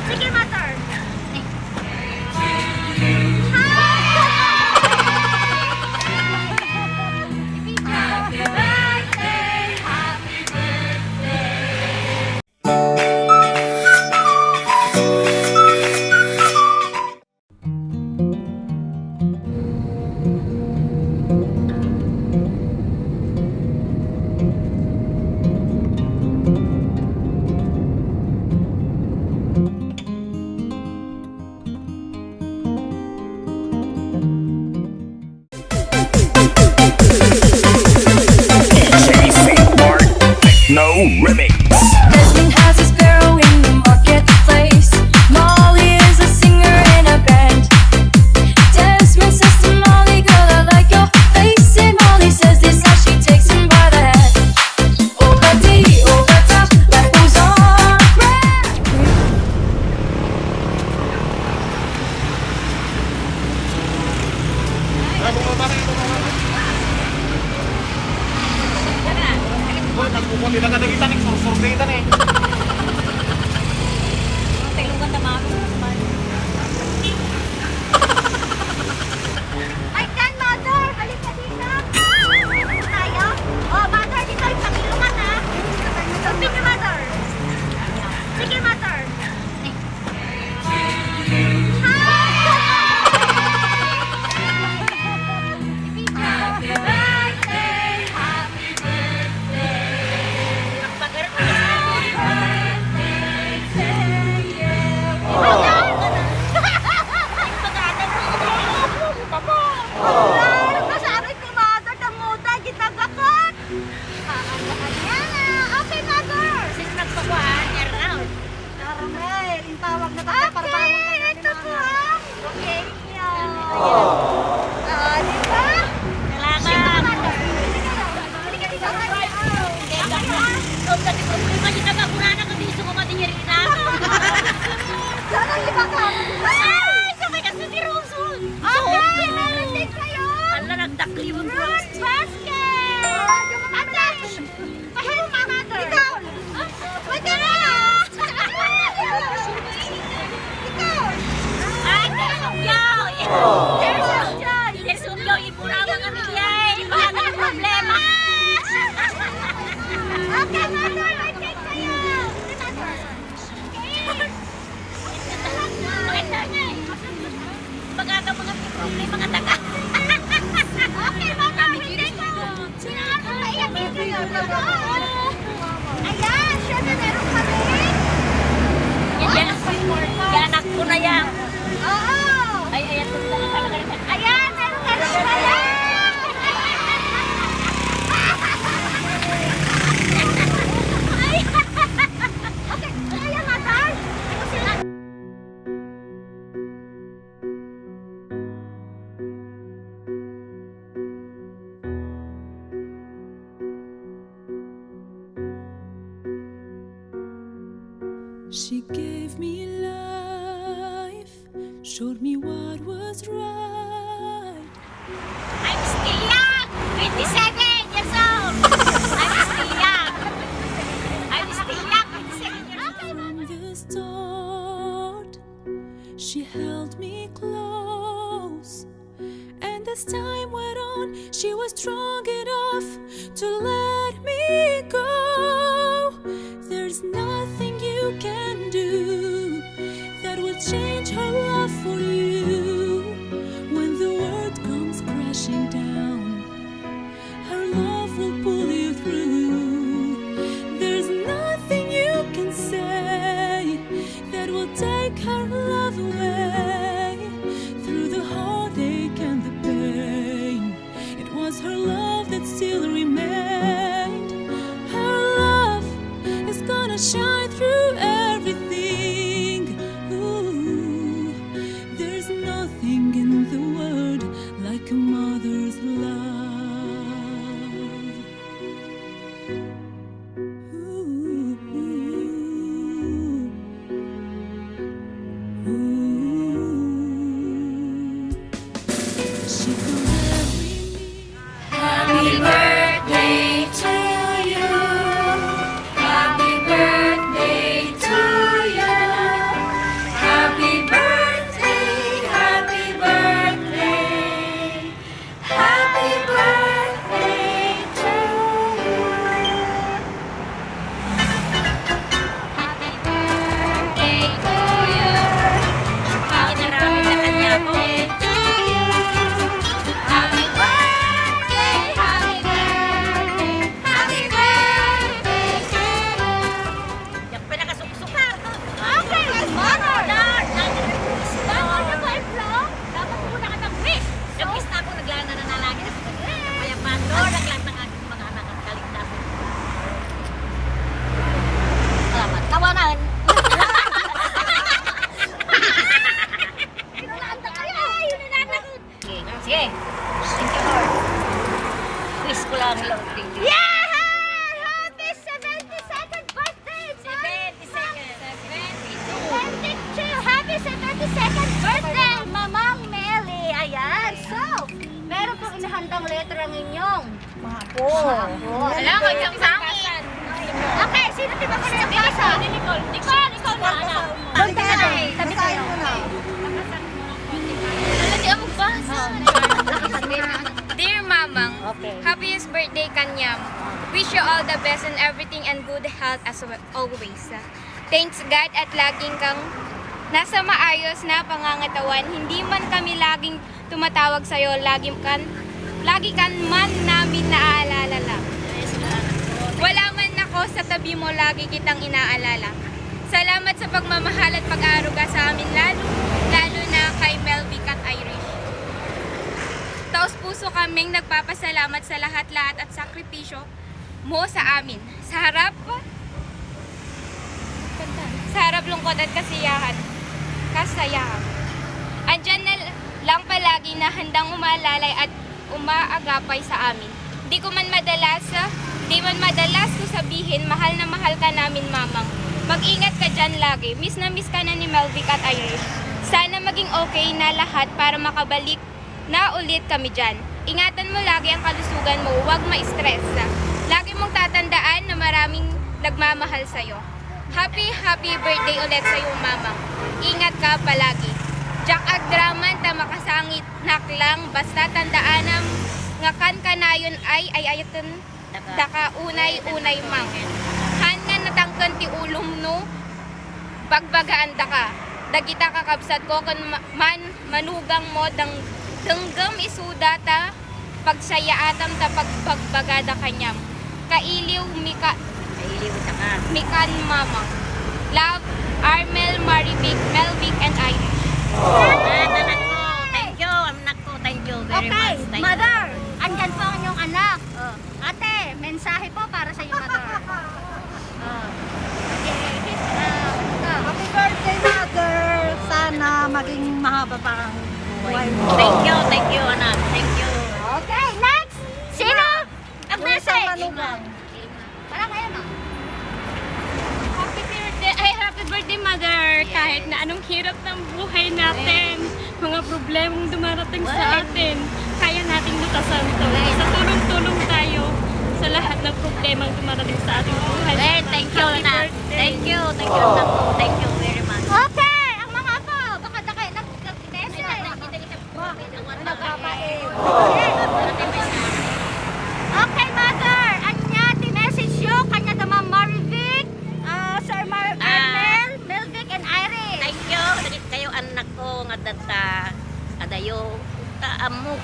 Sige, mother. No remix. Desmond has his girl in the marketplace. Molly is a singer in a band. Desmond says to Molly, girl, I like your face. And Molly says this as she takes him by the hand. Over D, over top, life goes on. Kita kita nih sur-sur kita nih. Tulungan na mga Ay, Dan, mother! Balik ka dito! Tayo? Oh, mother, dito yung pagilungan, ha? Open niyo, mother! Sige, mother! She gave me life, showed me what was right. I'm still young! 27 years old! I'm still young! I'm still young! 27 years old! From the start, she held me close. And as time went on, she was strong enough to let me go. There's nothing you can do that will change her love for you. When the world comes crashing down, her love will pull you through. There's nothing you can say that will take her love away. Through the heartache and the pain, it was her love that still remained. Her love is gonna shine through everything. Ooh, there's nothing in the world like a mother's love. Ooh, ooh, ooh. She could every need. Happy birthday to you! Happy birthday to you! birthday, Mamang Meli. Ayan. So, meron pong inahandang letra ng inyong mga po. Wala, magkang sa akin. Okay, sino di ba ka na basa? Nicole na anak. Doon tayo. Tabi tayo. Wala, di ako basa. Dear Mamang, Okay. happiest birthday Kanyam. Wish you all the best and everything and good health as always. Thanks God at laging kang nasa maayos na pangangatawan. Hindi man kami laging tumatawag sa'yo, lagi kan man namin naaalala lang. Wala man ako sa tabi mo, lagi kitang inaalala. Salamat sa pagmamahal at pag-aaruga sa amin, lalo na kay Melvic at Irish. Taos puso kaming nagpapasalamat sa lahat-lahat at sakripisyo mo sa amin. Sa harap lungkot at kasayahan. Andyan na lang palagi na handang umalalay at umaagapay sa amin. Di man madalas ko sabihin, mahal na mahal ka namin, Mamang. Mag-ingat ka dyan lagi. Miss na miss ka na ni Melvic at Irish. Sana maging okay na lahat para makabalik na ulit kami dyan. Ingatan mo lagi ang kalusugan mo, huwag ma-stress. Lagi mong tatandaan na maraming nagmamahal sa'yo. Happy birthday ulit sa'yo, Mamang. Ingat ka palagi. Jack Agdraman, tamakasangit naklang, basta tandaan na nga kan kanayon ay ayatan daka unay mang. Han nga natangkan ti ulom no, bagbagaan daka. Dagita kakabsat ko kun manugang mo denggam isuda ta pagsayaatam ta pagbagbagada kanyam. Kailiw mikan Mamang. Love, Armel, Marivic, Melvic, and Irish. Anak ko, thank you. Anak ko, thank you very Okay, much. Thank mother, andyan po ang inyong anak. Ate, mensahe po para sa iyo, mother. Happy birthday, Mother! Sana maging mahaba pa ang buhay mo. Thank you, anak. Thank you. Okay, next! Sino? Ang message! Manugang. Parang kayo, ma. Happy birthday, Mother! Kahit na anong hirap ng buhay natin, mga problemang dumarating sa atin, kaya nating lutasan ito. Sa tulong-tulong tayo sa lahat ng problemang dumarating sa ating buhay. Thank you, Happy anak. birthday. Thank you, anak ko. Thank you very much. Okay, ang mga apo, baka na kayo nag-message. Okay, mother, anya ti-message yo kanya dama Marivic, Sir Armel, Melvic, and Iris. Thank you. Dagit kayo anak ko nga data adayo taamok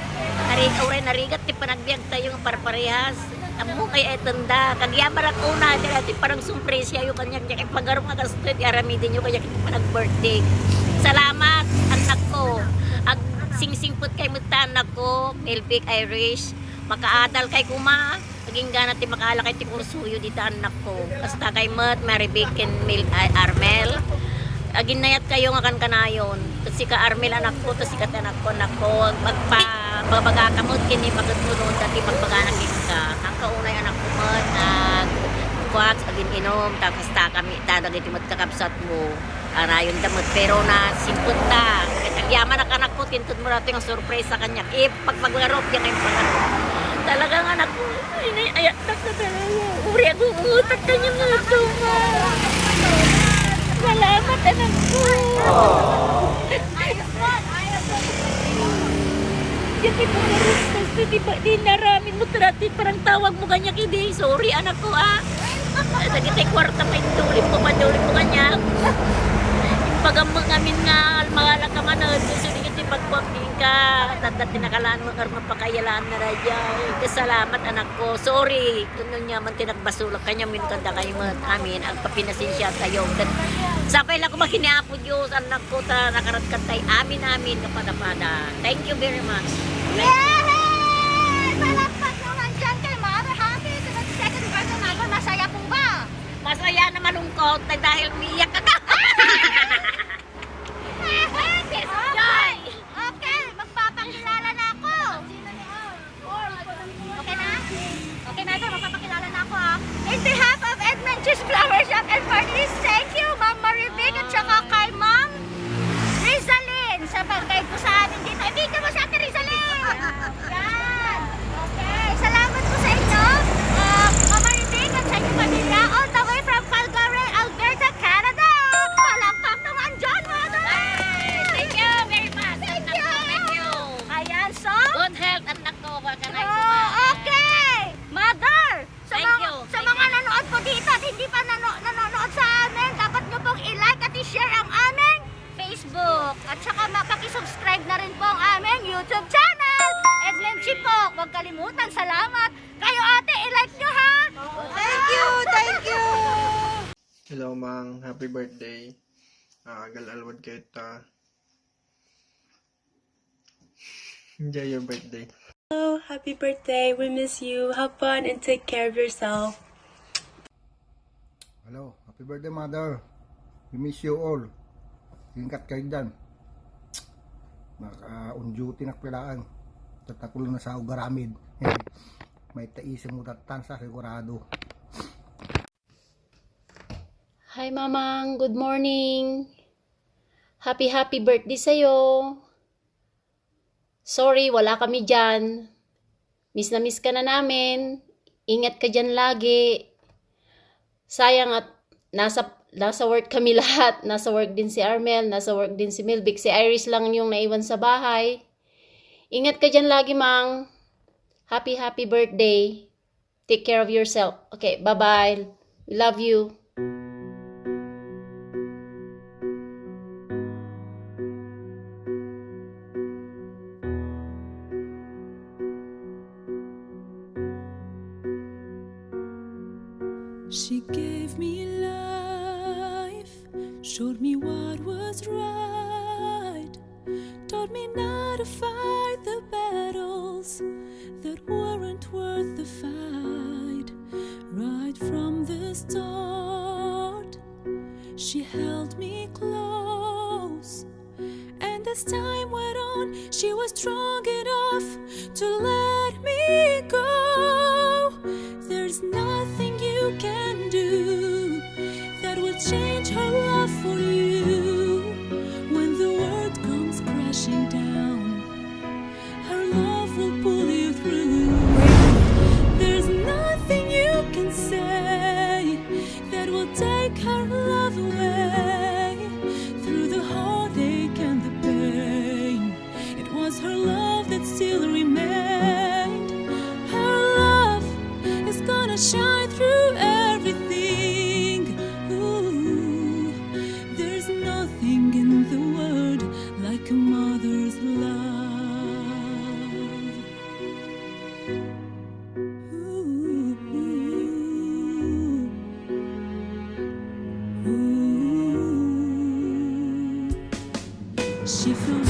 oray narigat ti panagbiag tayo nga parparehas amo kay etanda kagyabar at una ti parang surprise yo kanya kay pagarom nga gasto ti aramidin yo kaya panag birthday. Salamat anak ko. Ag singsingput kay muta anak ko, Melvic, Irish. Makaadal kay kuma maging gana ti makaala kay ti kursuyo dito anak ko. Basta kay Marivic and Armel. Aginayat kayo nga kan kanayon. Si ka Armel anak ko, to si ka anak ko magpababaga kamot kini magtulod dati magbaganang ka. Ang kaunay anak ko man kuwat agin inom tapos ta kami dadag iti kakapsat mo. Arayon damot pero na simput ta. Kagyaman anak ko tintud mo nato yung surprise sa kanya. Pagpaglarop yan kayong pangat. Talagang anak ko, ayat na talaga. Uri ako umutak kanya mga tuma. Salamat anak ko. Yan di mo na-response na di naramin mo trati parang tawag mo kanya kidi. Sorry anak ko Nagitay kwarta pa indulip mo kanya. Pagamang amin nga almala ka man gusto ni kiti pagpaping ka tatat tinakalaan mo karma pakayalaan na radya. Salamat anak ko. Sorry kung nyaman tinagbasulak kanya min kanda kayo amin ang papinasinsya tayo. Sabay lang ko makiniapo Diyos anak ko ta nakarat kantay amin kapada. Thank you very much. Yay! Palakpak naman dyan kay Mother. Happy 22nd birthday, Mother. Masaya po ba? Masaya na malungkot dahil umiyak ka na. Okay. Okay, magpapakilala na ako. Okay na? Okay, Mother, magpapakilala na ako In behalf of Edmund Juice Flower Shop and Parties, thank you, Ma'am Marivic at saka kay Ma'am Rizalyn. subscribe na rin po ang aming YouTube channel. Edlenchi po, huwag kalimutan, salamat. Kayo ate, i-like nyo ha. Thank you, thank you. Hello Mang, happy birthday. Galalwad kita. Enjoy your birthday. Hello, happy birthday. We miss you. Have fun and take care of yourself. Hello, happy birthday mother. We miss you all. Ingat kayo dyan. On duty na pilaan. Tatakulo na sa ugaramid. May taisin mo tatansa sigurado. Hi Mamang, good morning. Happy birthday sa'yo. Sorry, wala kami dyan. Miss na miss ka na namin. Ingat ka dyan lagi. Sayang at nasa work kami lahat. Nasa work din si Armel, nasa work din si Milvic. Si Iris lang yung naiwan sa bahay. Ingat ka dyan lagi, Mang. Happy birthday. Take care of yourself. Okay, bye-bye. We love you. She gave me life, showed me what was right, taught me not to fight the battles that weren't worth the fight. Right from the start, she held me close, and as time went on, she was strong enough to let me go. There's nothing you can do that will change her love for you. When the world comes crashing down, her love will pull you through. There's nothing you can say that will take her love away. Through the heartache and the pain, it was her love that still remained. Her love is gonna shine through everything. Ooh, there's nothing in the world like a mother's love. Ooh, ooh, ooh. She flew